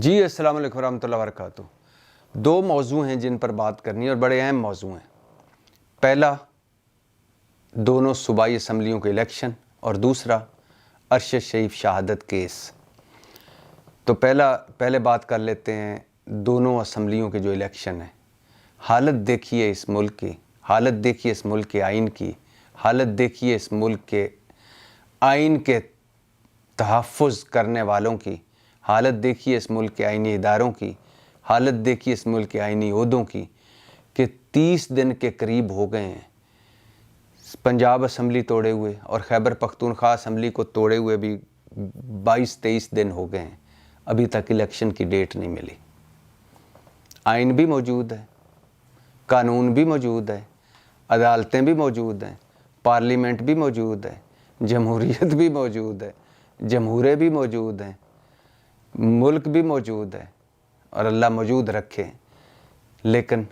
جی السلام علیکم ورحمۃ اللہ وبرکاتہ۔ دو موضوع ہیں جن پر بات کرنی ہے اور بڑے اہم موضوع ہیں۔ پہلا دونوں صوبائی اسمبلیوں کے الیکشن اور دوسرا ارشد شریف شہادت کیس۔ تو پہلے بات کر لیتے ہیں دونوں اسمبلیوں کے جو الیکشن ہیں۔ حالت دیکھیے اس ملک کی، حالت دیکھیے اس ملک کے آئین کی، حالت دیکھیے اس ملک کے آئین کے تحفظ کرنے والوں کی، حالت دیکھیے اس ملک کے آئینی اداروں کی، حالت دیکھیے اس ملک کے آئینی عہدوں کی کہ 30 دن کے قریب ہو گئے ہیں پنجاب اسمبلی توڑے ہوئے اور خیبر پختونخوا اسمبلی کو توڑے ہوئے بھی 22-23 دن ہو گئے ہیں، ابھی تک الیکشن کی ڈیٹ نہیں ملی۔ آئین بھی موجود ہے، قانون بھی موجود ہے، عدالتیں بھی موجود ہیں، پارلیمنٹ بھی موجود ہے، جمہوریت بھی موجود ہے، جمہورے بھی موجود ہیں، ملک بھی موجود ہے اور اللہ موجود رکھے، لیکن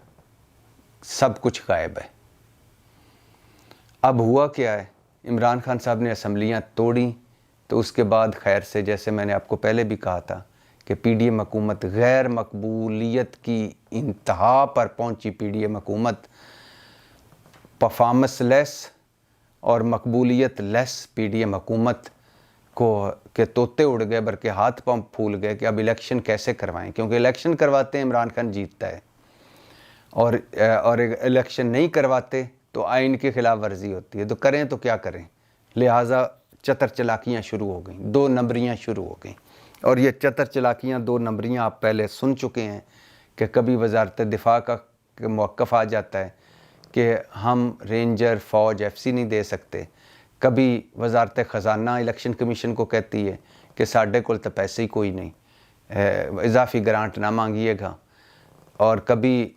سب کچھ غائب ہے۔ اب ہوا کیا ہے؟ عمران خان صاحب نے اسمبلیاں توڑیں تو اس کے بعد خیر سے، جیسے میں نے آپ کو پہلے بھی کہا تھا کہ پی ڈی ایم حکومت غیر مقبولیت کی انتہا پر پہنچی۔ پی ڈی ایم حکومت پرفارمنس لیس اور مقبولیت لیس پی ڈی ایم حکومت کو کہ طوطے اڑ گئے بلکہ ہاتھ پاؤں پھول گئے کہ اب الیکشن کیسے کروائیں، کیونکہ الیکشن کرواتے ہیں عمران خان جیتتا ہے اور الیکشن نہیں کرواتے تو آئین کی خلاف ورزی ہوتی ہے، تو کریں تو کیا کریں؟ لہٰذا چتر چلاکیاں شروع ہو گئیں، 2 نمبریاں شروع ہو گئیں، اور یہ چتر چلاکیاں 2 نمبریاں آپ پہلے سن چکے ہیں کہ کبھی وزارت دفاع کا موقف آ جاتا ہے کہ ہم رینجر فوج ایف سی نہیں دے سکتے، کبھی وزارت خزانہ الیکشن کمیشن کو کہتی ہے کہ ساڈے کول تو پیسے ہی کوئی نہیں، اضافی گرانٹ نہ مانگیے گا، اور کبھی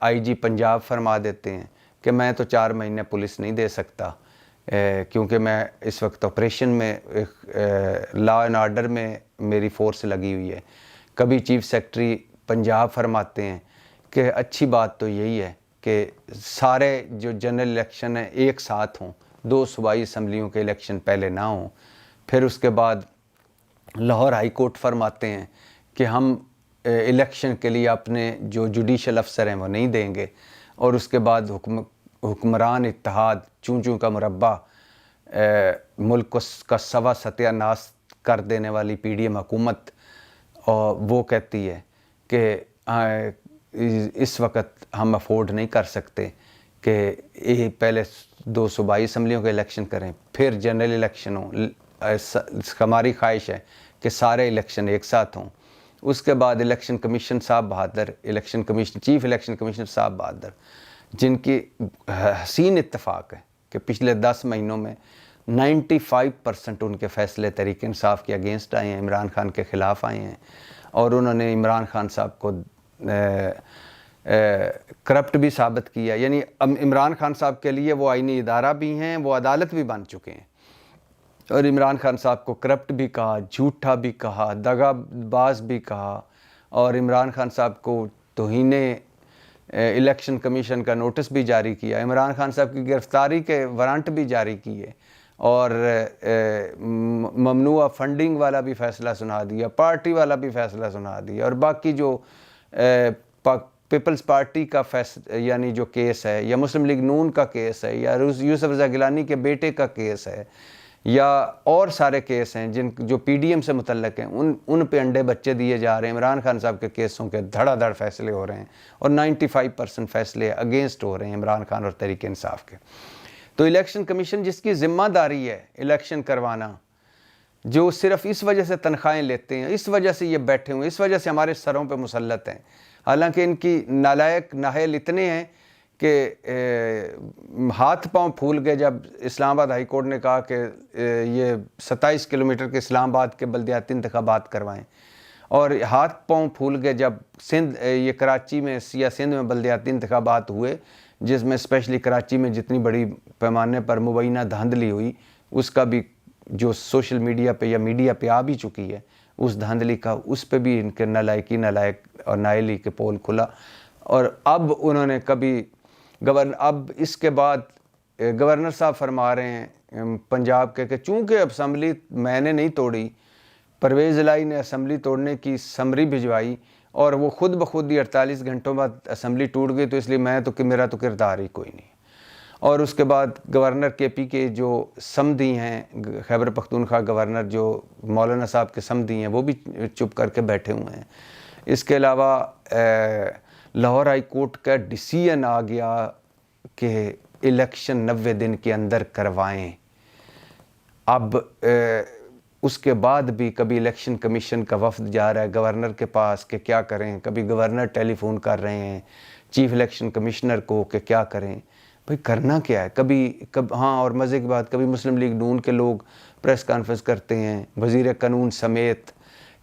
آئی جی پنجاب فرما دیتے ہیں کہ میں تو 4 مہینے پولیس نہیں دے سکتا کیونکہ میں اس وقت آپریشن میں لا اینڈ آرڈر میں میری فورس لگی ہوئی ہے۔ کبھی چیف سیکرٹری پنجاب فرماتے ہیں کہ اچھی بات تو یہی ہے کہ سارے جو جنرل الیکشن ہیں ایک ساتھ ہوں، 2 صوبائی اسمبلیوں کے الیکشن پہلے نہ ہوں۔ پھر اس کے بعد لاہور ہائی کورٹ فرماتے ہیں کہ ہم الیکشن کے لیے اپنے جو جوڈیشل افسر ہیں وہ نہیں دیں گے، اور اس کے بعد حکمران اتحاد چوں چوں کا مربع ملک کا سوا ستیہ ناس کر دینے والی پی ڈی ایم حکومت وہ کہتی ہے کہ اس وقت ہم افورڈ نہیں کر سکتے کہ پہلے 2 صوبائی اسمبلیوں کے الیکشن کریں پھر جنرل الیکشن ہوں، ہماری خواہش ہے کہ سارے الیکشن ایک ساتھ ہوں۔ اس کے بعد الیکشن کمیشن صاحب بہادر، چیف الیکشن کمیشنر صاحب بہادر، جن کی حسین اتفاق ہے کہ پچھلے 10 مہینوں میں 95% ان کے فیصلے تحریک انصاف کے اگینسٹ آئے ہیں، عمران خان کے خلاف آئے ہیں، اور انہوں نے عمران خان صاحب کو کرپٹ بھی ثابت کیا، یعنی عمران خان صاحب کے لیے وہ آئینی ادارہ بھی ہیں، وہ عدالت بھی بن چکے ہیں، اور عمران خان صاحب کو کرپٹ بھی کہا، جھوٹا بھی کہا، دغا باز بھی کہا، اور عمران خان صاحب کو توہین الیکشن کمیشن کا نوٹس بھی جاری کیا، عمران خان صاحب کی گرفتاری کے وارنٹ بھی جاری کیے، اور ممنوعہ فنڈنگ والا بھی فیصلہ سنا دیا، پارٹی والا بھی فیصلہ سنا دیا، اور باقی جو پیپلز پارٹی کا یعنی جو کیس ہے، یا مسلم لیگ نون کا کیس ہے، یا یوسف رضا گیلانی کے بیٹے کا کیس ہے، یا اور سارے کیس ہیں جو پی ڈی ایم سے متعلق ہیں، ان پہ انڈے بچے دیے جا رہے ہیں۔ عمران خان صاحب کے کیسوں کے دھڑا دھڑ فیصلے ہو رہے ہیں، اور 95% فیصلے اگینسٹ ہو رہے ہیں عمران خان اور تحریک انصاف کے۔ تو الیکشن کمیشن جس کی ذمہ داری ہے الیکشن کروانا، جو صرف اس وجہ سے تنخواہیں لیتے ہیں، اس وجہ سے یہ بیٹھے ہوئے، اس وجہ سے ہمارے سروں پہ مسلط ہیں، حالانکہ ان کی نالائق نااہل اتنے ہیں کہ ہاتھ پاؤں پھول گئے جب اسلام آباد ہائی کورٹ نے کہا کہ یہ 27 کلومیٹر کے اسلام آباد کے بلدیاتی انتخابات کروائیں، اور ہاتھ پاؤں پھول گئے جب یہ کراچی میں یا سندھ میں بلدیاتی انتخابات ہوئے، جس میں اسپیشلی کراچی میں جتنی بڑی پیمانے پر مبینہ دھاندلی ہوئی، اس کا بھی جو سوشل میڈیا پہ یا میڈیا پہ آ بھی چکی ہے، اس دھاندلی کا، اس پہ بھی ان کے نالائق اور نااہلی کے پول کھلا۔ اور اب انہوں نے اب اس کے بعد گورنر صاحب فرما رہے ہیں پنجاب کے کہ چونکہ اسمبلی میں نے نہیں توڑی، پرویز الہی نے اسمبلی توڑنے کی سمری بھجوائی اور وہ خود بخود ہی 48 گھنٹوں بعد اسمبلی ٹوٹ گئی، تو اس لیے میرا تو کردار ہی کوئی نہیں۔ اور اس کے بعد گورنر کے پی کے جو سمدھی ہیں، خیبر پختونخوا گورنر جو مولانا صاحب کے سمدھی ہیں، وہ بھی چپ کر کے بیٹھے ہوئے ہیں۔ اس کے علاوہ لاہور ہائی کورٹ کا ڈیسیژن آ گیا کہ الیکشن 90 دن کے اندر کروائیں۔ اب اس کے بعد بھی کبھی الیکشن کمیشن کا وفد جا رہا ہے گورنر کے پاس کہ کیا کریں، کبھی گورنر ٹیلی فون کر رہے ہیں چیف الیکشن کمشنر کو کہ کیا کریں۔ بھئی کرنا کیا ہے؟ ہاں، اور مزے کی بات، کبھی مسلم لیگ نون کے لوگ پریس کانفرنس کرتے ہیں وزیر قانون سمیت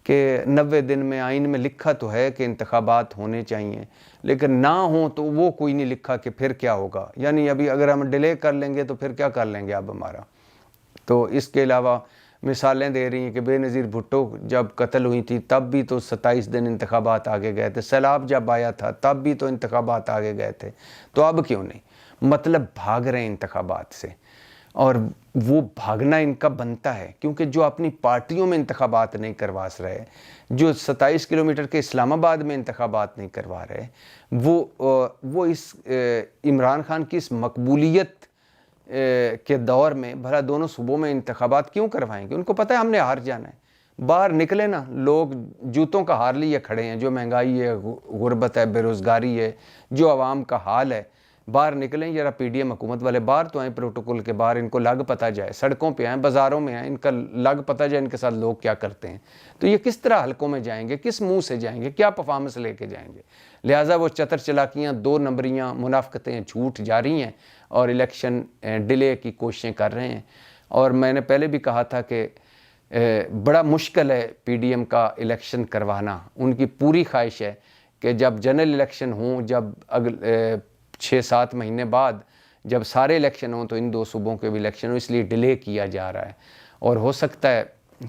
کہ 90 دن میں آئین میں لکھا تو ہے کہ انتخابات ہونے چاہیے، لیکن نہ ہوں تو وہ کوئی نہیں لکھا کہ پھر کیا ہوگا۔ یعنی ابھی اگر ہم ڈیلے کر لیں گے تو پھر کیا کر لیں گے اب ہمارا۔ تو اس کے علاوہ مثالیں دے رہی ہیں کہ بے نظیر بھٹو جب قتل ہوئی تھی تب بھی تو 27 دن انتخابات آگے گئے تھے، سیلاب جب آیا تھا تب بھی تو انتخابات آگے گئے تھے، تو اب کیوں نہیں؟ مطلب بھاگ رہے ہیں انتخابات سے، اور وہ بھاگنا ان کا بنتا ہے، کیونکہ جو اپنی پارٹیوں میں انتخابات نہیں کروا رہے، جو 27 کلومیٹر کے اسلام آباد میں انتخابات نہیں کروا رہے، وہ اس عمران خان کی اس مقبولیت کے دور میں بھلا دونوں صوبوں میں انتخابات کیوں کروائیں گے؟ ان کو پتہ ہے ہم نے ہار جانا ہے۔ باہر نکلے نا، لوگ جوتوں کا ہار لیے کھڑے ہیں، جو مہنگائی ہے، غربت ہے، بے روزگاری ہے، جو عوام کا حال ہے، باہر نکلیں ذرا، پی ڈی ایم حکومت والے باہر تو آئیں پروٹوکول کے باہر، ان کو لگ پتہ جائے، سڑکوں پہ آئیں، بازاروں میں آئیں، ان کا لگ پتہ جائے ان کے ساتھ لوگ کیا کرتے ہیں۔ تو یہ کس طرح حلقوں میں جائیں گے، کس منہ سے جائیں گے، کیا پرفارمنس لے کے جائیں گے؟ لہٰذا وہ چتر چلاکیاں، 2 نمبریاں، منافقتیں، جھوٹ جاری ہیں اور الیکشن ڈیلے کی کوششیں کر رہے ہیں۔ اور میں نے پہلے بھی کہا تھا کہ بڑا مشکل ہے پی ڈی ایم کا الیکشن کروانا۔ ان کی پوری خواہش ہے کہ جب جنرل الیکشن ہوں، جب 6-7 مہینے بعد جب سارے الیکشن ہوں تو ان 2 صوبوں کے بھی الیکشن ہوں، اس لیے ڈیلے کیا جا رہا ہے۔ اور ہو سکتا ہے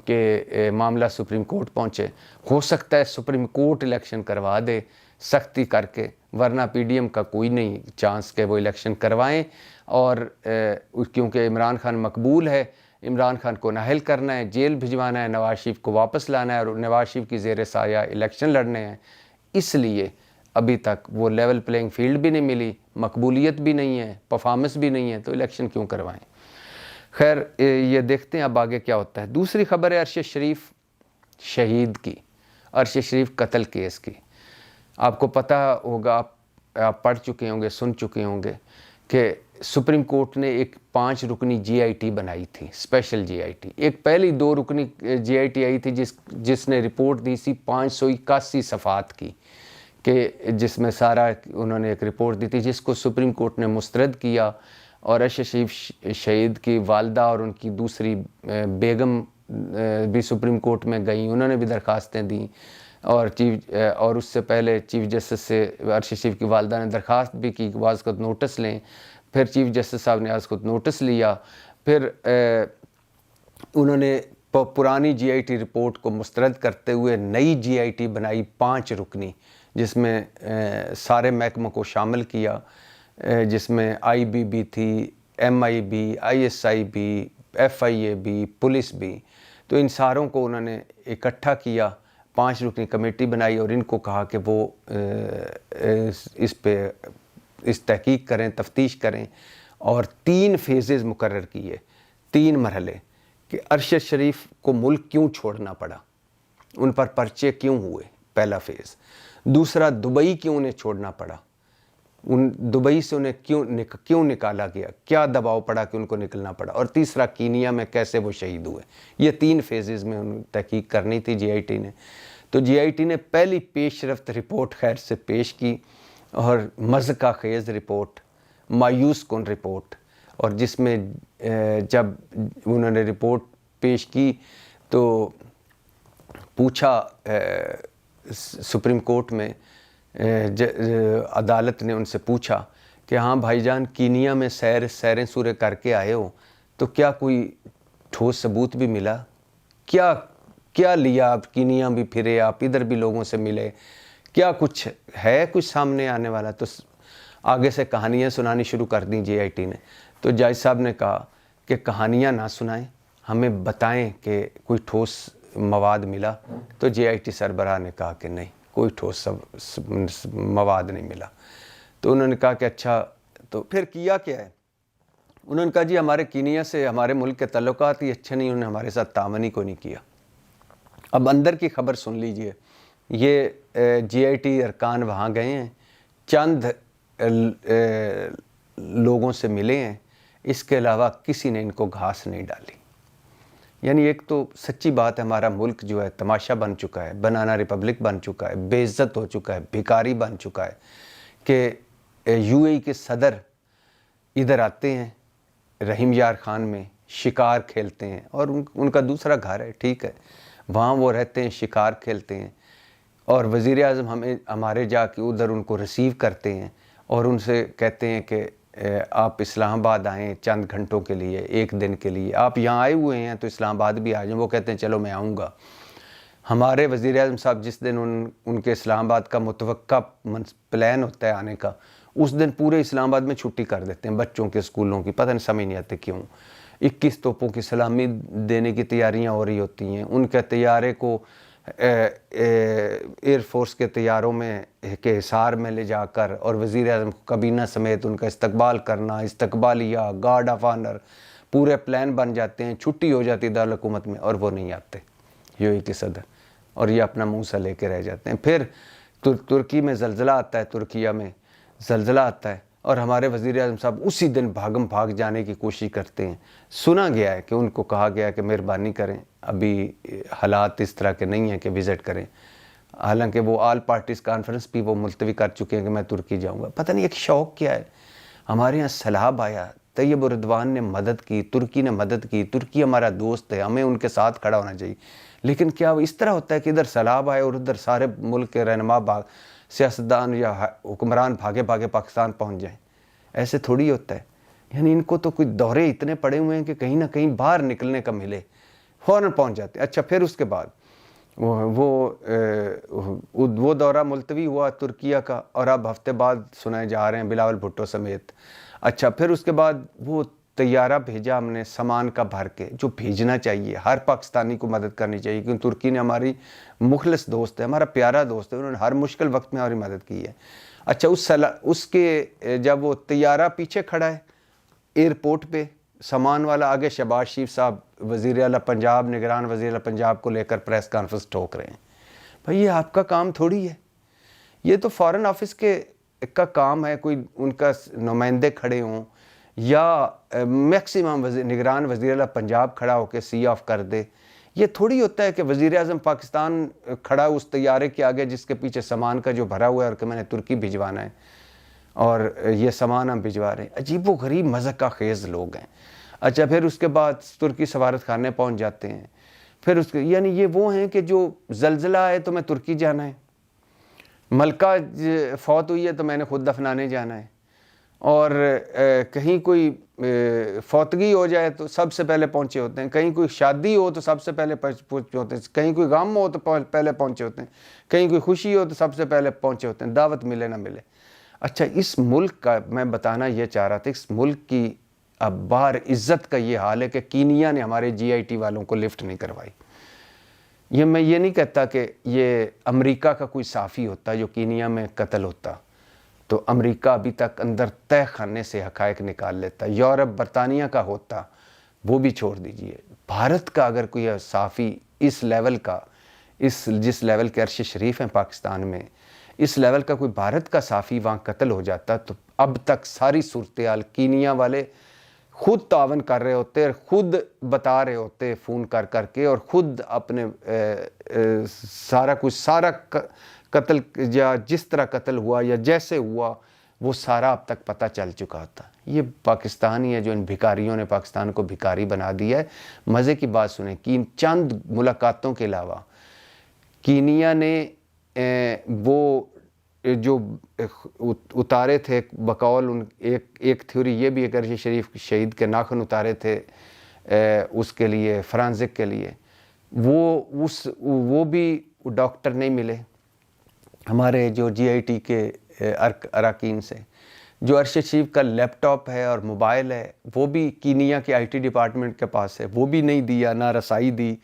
کہ معاملہ سپریم کورٹ پہنچے، ہو سکتا ہے سپریم کورٹ الیکشن کروا دے سختی کر کے، ورنہ پی ڈی ایم کا کوئی نہیں چانس کہ وہ الیکشن کروائیں۔ اور کیونکہ عمران خان مقبول ہے، عمران خان کو نااہل کرنا ہے، جیل بھجوانا ہے، نواز شریف کو واپس لانا ہے اور نواز شریف کی زیر سایہ الیکشن لڑنے ہیں، اس لیے ابھی تک وہ لیول پلینگ فیلڈ بھی نہیں ملی، مقبولیت بھی نہیں ہے، پرفارمنس بھی نہیں ہے، تو الیکشن کیوں کروائیں؟ خیر، یہ دیکھتے ہیں اب آگے کیا ہوتا ہے۔ دوسری خبر ہے ارشد شریف شہید کی، ارشد شریف قتل کیس کی۔ آپ کو پتہ ہوگا، آپ پڑھ چکے ہوں گے، سن چکے ہوں گے کہ سپریم کورٹ نے ایک 5 رکنی جی آئی ٹی بنائی تھی، اسپیشل جی آئی ٹی۔ ایک پہلی 2 رکنی جی آئی ٹی آئی تھی جس نے رپورٹ دی سی 581 صفحات کی، کہ جس میں سارا انہوں نے ایک رپورٹ دی تھی، جس کو سپریم کورٹ نے مسترد کیا۔ اور ارشد شریف شہید کی والدہ اور ان کی دوسری بیگم بھی سپریم کورٹ میں گئیں، انہوں نے بھی درخواستیں دیں، اور اس سے پہلے چیف جسٹس سے ارشد شریف کی والدہ نے درخواست بھی کی کہ وہ از خود نوٹس لیں۔ پھر چیف جسٹس صاحب نے از خود نوٹس لیا، پھر انہوں نے پرانی جی آئی ٹی رپورٹ کو مسترد کرتے ہوئے نئی جی آئی ٹی بنائی 5 رکنی، جس میں سارے محکموں کو شامل کیا، جس میں آئی بی بھی تھی، M I B, I S I بھی، ایف آئی اے بھی، پولیس بھی۔ تو ان ساروں کو انہوں نے اکٹھا کیا، 5 رکنی کمیٹی بنائی اور ان کو کہا کہ وہ اس تحقیق کریں، تفتیش کریں، اور 3 فیزز مقرر کیے، 3 مرحلے، کہ ارشد شریف کو ملک کیوں چھوڑنا پڑا، ان پر پرچے کیوں ہوئے، پہلا فیز۔ دوسرا، دبئی کیوں انہیں چھوڑنا پڑا، دبئی سے انہیں کیوں نکالا گیا، کیا دباؤ پڑا کہ ان کو نکلنا پڑا، اور تیسرا، کینیا میں کیسے وہ شہید ہوئے۔ یہ 3 فیزز میں انہیں تحقیق کرنی تھی جی آئی ٹی نے۔ تو جی آئی ٹی نے پہلی پیش رفت رپورٹ خیر سے پیش کی، اور مضحکہ خیز رپورٹ، مایوس کن رپورٹ، اور جس میں جب انہوں نے رپورٹ پیش کی تو پوچھا سپریم کورٹ میں، عدالت نے ان سے پوچھا کہ ہاں بھائی جان، کینیا میں سیریں سورے کر کے آئے ہو، تو کیا کوئی ٹھوس ثبوت بھی ملا؟ کیا لیا آپ؟ کینیا بھی پھرے آپ، ادھر بھی لوگوں سے ملے، کیا کچھ ہے کچھ سامنے آنے والا؟ تو آگے سے کہانیاں سنانی شروع کر دیں جی آئی ٹی نے۔ تو جج صاحب نے کہا کہ کہانیاں نہ سنائیں، ہمیں بتائیں کہ کوئی ٹھوس مواد ملا؟ تو JIT سربراہ نے کہا کہ نہیں، کوئی ٹھوس مواد نہیں ملا۔ تو انہوں نے کہا کہ اچھا، تو پھر کیا کیا ہے؟ انہوں نے کہا جی ہمارے کینیا سے ہمارے ملک کے تعلقات ہی اچھے نہیں، انہوں نے ہمارے ساتھ تعاون ہی کو نہیں کیا۔ اب اندر کی خبر سن لیجئے، یہ JIT ارکان وہاں گئے ہیں، چند لوگوں سے ملے ہیں، اس کے علاوہ کسی نے ان کو گھاس نہیں ڈالی۔ یعنی ایک تو سچی بات ہے، ہمارا ملک جو ہے تماشا بن چکا ہے، بنانا ریپبلک بن چکا ہے، بے عزت ہو چکا ہے، بھکاری بن چکا ہے کہ UAE کے صدر ادھر آتے ہیں رحیم یار خان میں، شکار کھیلتے ہیں، اور ان کا دوسرا گھر ہے، ٹھیک ہے، وہاں وہ رہتے ہیں، شکار کھیلتے ہیں، اور وزیر اعظم ہمارے جا کے ادھر ان کو ریسیو کرتے ہیں اور ان سے کہتے ہیں کہ آپ اسلام آباد آئیں چند گھنٹوں کے لیے، ایک دن کے لیے، آپ یہاں آئے ہوئے ہیں تو اسلام آباد بھی آ جائیں۔ وہ کہتے ہیں چلو میں آؤں گا۔ ہمارے وزیر اعظم صاحب جس دن ان کے اسلام آباد کا متوقع پلان ہوتا ہے آنے کا، اس دن پورے اسلام آباد میں چھٹی کر دیتے ہیں بچوں کے اسکولوں کی، پتہ نہیں سمجھ نہیں آتے کیوں۔ 21 توپوں کی سلامی دینے کی تیاریاں ہو رہی ہوتی ہیں، ان کے طیارے کو ایئر فورس کے طیاروں میں کے حصار میں لے جا کر اور وزیر اعظم کابینہ سمیت ان کا استقبال کرنا، استقبالیہ، گارڈ آف آنر، پورے پلان بن جاتے ہیں، چھٹی ہو جاتی ہے دارالحکومت میں، اور وہ نہیں آتے UAE کے صدر، اور یہ اپنا منہ سے لے کے رہ جاتے ہیں۔ پھر ترکی میں زلزلہ آتا ہے، ترکیہ میں زلزلہ آتا ہے، اور ہمارے وزیر اعظم صاحب اسی دن بھاگ جانے کی کوشش کرتے ہیں۔ سنا گیا ہے کہ ان کو کہا گیا کہ مہربانی کریں، ابھی حالات اس طرح کے نہیں ہیں کہ وزٹ کریں، حالانکہ وہ آل پارٹیز کانفرنس بھی وہ ملتوی کر چکے ہیں کہ میں ترکی جاؤں گا۔ پتہ نہیں ایک شوق کیا ہے، ہمارے یہاں سیلاب آیا، طیب اردوان نے مدد کی، ترکی نے مدد کی، ترکی ہمارا دوست ہے، ہمیں ان کے ساتھ کھڑا ہونا چاہیے، لیکن کیا وہ اس طرح ہوتا ہے کہ ادھر سیلاب آئے اور ادھر سارے ملک کے رہنما سیاستدان یا حکمران بھاگے پاکستان پہنچ جائیں؟ ایسے تھوڑی ہوتا ہے۔ یعنی ان کو تو کوئی دورے اتنے پڑے ہوئے ہیں کہ کہیں نہ کہیں باہر نکلنے کا ملے، فوراً پہنچ جاتے ہیں۔ اچھا، پھر اس کے بعد وہ دورہ ملتوی ہوا ترکیہ کا، اور اب ہفتے بعد سنائے جا رہے ہیں بلاول بھٹو سمیت۔ اچھا، پھر اس کے بعد وہ طیارہ بھیجا ہم نے سامان کا بھر کے، جو بھیجنا چاہیے، ہر پاکستانی کو مدد کرنی چاہیے، کیونکہ ترکی نے ہماری مخلص دوست ہے، ہمارا پیارا دوست ہے، انہوں نے ہر مشکل وقت میں ہماری مدد کی ہے۔ اچھا، اس کے جب وہ طیارہ پیچھے کھڑا ہے ایئرپورٹ پہ سامان والا، آگے شہباز شریف صاحب وزیر اعلیٰ پنجاب، نگران وزیر اعلیٰ پنجاب کو لے کر پریس کانفرنس ٹھوک رہے ہیں۔ بھائی یہ آپ کا کام تھوڑی ہے، یہ تو فارن آفس کا کام ہے، کوئی ان کا نمائندے کھڑے ہوں یا میکسیمم نگران وزیر اعلیٰ پنجاب کھڑا ہو کے سی آف کر دے۔ یہ تھوڑی ہوتا ہے کہ وزیر اعظم پاکستان کھڑا اس طیارے کے آگے جس کے پیچھے سامان کا جو بھرا ہوا ہے اور کہ میں نے ترکی بھجوانا ہے اور یہ سامان ہم بھجوا رہے ہیں۔ عجیب و غریب مذاق خیز لوگ ہیں۔ اچھا، پھر اس کے بعد ترکی سفارت خانے پہنچ جاتے ہیں، پھر یعنی یہ وہ ہیں کہ جو زلزلہ ہے تو میں ترکی جانا ہے، ملکہ فوت ہوئی ہے تو میں نے خود دفنانے جانا ہے، اور کہیں کوئی فوتگی ہو جائے تو سب سے پہلے پہنچے ہوتے ہیں، کہیں کوئی شادی ہو تو سب سے پہلے پہنچے ہوتے ہیں، کہیں کوئی غم ہو تو پہلے پہنچے ہوتے ہیں، کہیں کوئی خوشی ہو تو سب سے پہلے پہنچے ہوتے ہیں، دعوت ملے نہ ملے۔ اچھا، اس ملک کا میں بتانا یہ چاہ رہا تھا، اس ملک کی اب بار عزت کا یہ حال ہے کہ کینیا نے ہمارے JIT والوں کو لفٹ نہیں کروائی۔ میں یہ نہیں کہتا کہ یہ امریکہ کا کوئی صحافی ہوتا جو کینیا میں قتل ہوتا تو امریکہ ابھی تک اندر تہہ خانے سے حقائق نکال لیتا، یورپ برطانیہ کا ہوتا وہ بھی چھوڑ دیجئے، بھارت کا اگر کوئی صحافی اس لیول کا، جس لیول کے عرش شریف ہیں پاکستان میں، اس لیول کا کوئی بھارت کا صحافی وہاں قتل ہو جاتا تو اب تک ساری صورتحال کینیا والے خود تعاون کر رہے ہوتے، خود بتا رہے ہوتے فون کر کے، اور خود اپنے سارا قتل یا جس طرح قتل ہوا یا جیسے ہوا وہ سارا اب تک پتہ چل چکا ہوتا۔ یہ پاکستانی ہے جو ان بھکاریوں نے پاکستان کو بھکاری بنا دیا ہے۔ مزے کی بات سنیں، چند ملاقاتوں کے علاوہ کینیا نے وہ جو اتارے تھے بقول ایک تھیوری یہ بھی ہے کہ عرش شریف شہید کے ناخن اتارے تھے اس کے لیے فرانزک کے لیے، وہ بھی ڈاکٹر نہیں ملے ہمارے جو JIT کے اراکین سے۔ جو عرش شریف کا لیپ ٹاپ ہے اور موبائل ہے وہ بھی کینیا کے IT ڈپارٹمنٹ کے پاس ہے، وہ بھی نہیں دیا، نہ رسائی دی۔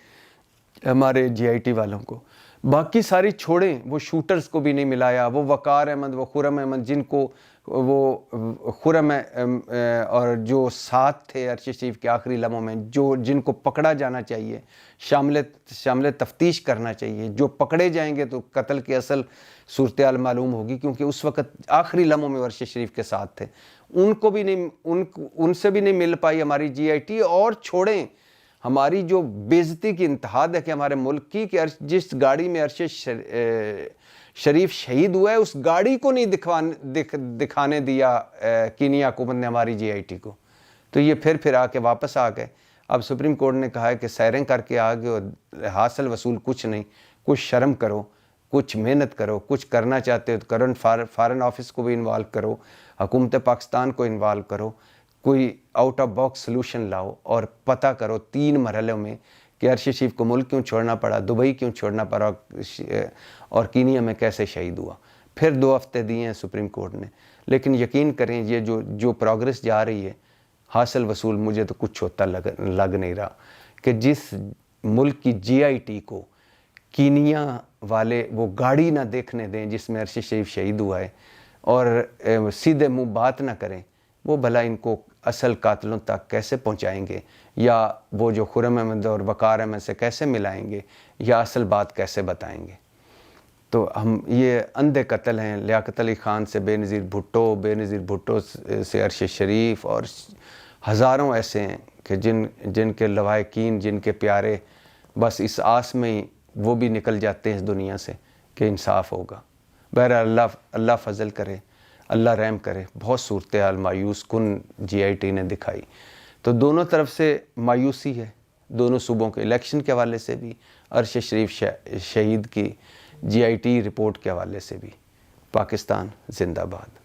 ہمارے GIT والوں کو. باقی ساری چھوڑیں, وہ شوٹرز کو بھی نہیں ملایا, وہ وقار احمد, وہ خرم احمد, جن کو وہ خرم اور جو ساتھ تھے ارشد شریف کے آخری لمحوں میں, جن کو پکڑا جانا چاہیے, شامل تفتیش کرنا چاہیے, جو پکڑے جائیں گے تو قتل کی اصل صورتحال معلوم ہوگی, کیونکہ اس وقت آخری لمحوں میں ارشد شریف کے ساتھ تھے. ان کو بھی نہیں, ان سے بھی نہیں مل پائی ہماری GIT. اور چھوڑیں ہماری جو بے عزتی کی انتہا ہے کہ ہمارے ملک کی, کہ جس گاڑی میں ارشد شریف شہید ہوا ہے اس گاڑی کو نہیں دکھانے دیا کینیا حکومت نے ہماری GIT کو. تو یہ پھر آ کے واپس آ گئے. اب سپریم کورٹ نے کہا ہے کہ سیریں کر کے آ گئے اور حاصل وصول کچھ نہیں. کچھ شرم کرو, کچھ محنت کرو, کچھ کرنا چاہتے ہو تو کرو, فارن آفس کو بھی انوالو کرو, حکومت پاکستان کو انوالو کرو, کوئی آؤٹ آف باکس سلوشن لاؤ اور پتہ کرو 3 مرحلوں میں کہ ارشد شریف کو ملک کیوں چھوڑنا پڑا, دبئی کیوں چھوڑنا پڑا, اور کینیا میں کیسے شہید ہوا. پھر 2 ہفتے دیے ہیں سپریم کورٹ نے. لیکن یقین کریں یہ جو پروگرس جا رہی ہے, حاصل وصول مجھے تو کچھ ہوتا لگ نہیں رہا. کہ جس ملک کی GIT کو کینیا والے وہ گاڑی نہ دیکھنے دیں جس میں ارشد شریف شہید ہوا ہے, اور سیدھے منہ بات نہ کریں, وہ بھلا ان کو اصل قاتلوں تک کیسے پہنچائیں گے, یا وہ جو خرم احمد اور وقار احمد سے کیسے ملائیں گے, یا اصل بات کیسے بتائیں گے. تو ہم یہ اندھے قتل ہیں. لیاقت علی خان سے بے نظیر بھٹو سے ارشد شریف, اور ہزاروں ایسے ہیں کہ جن کے لواحقین, جن کے پیارے بس اس آس میں ہی وہ بھی نکل جاتے ہیں اس دنیا سے کہ انصاف ہوگا. بہرحال اللہ فضل کرے, اللہ رحم کرے. بہت صورتحال مایوس کن GIT نے دکھائی. تو دونوں طرف سے مایوسی ہے, دونوں صوبوں کے الیکشن کے حوالے سے بھی, ارشد شریف شہید کی GIT رپورٹ کے حوالے سے بھی. پاکستان زندہ باد.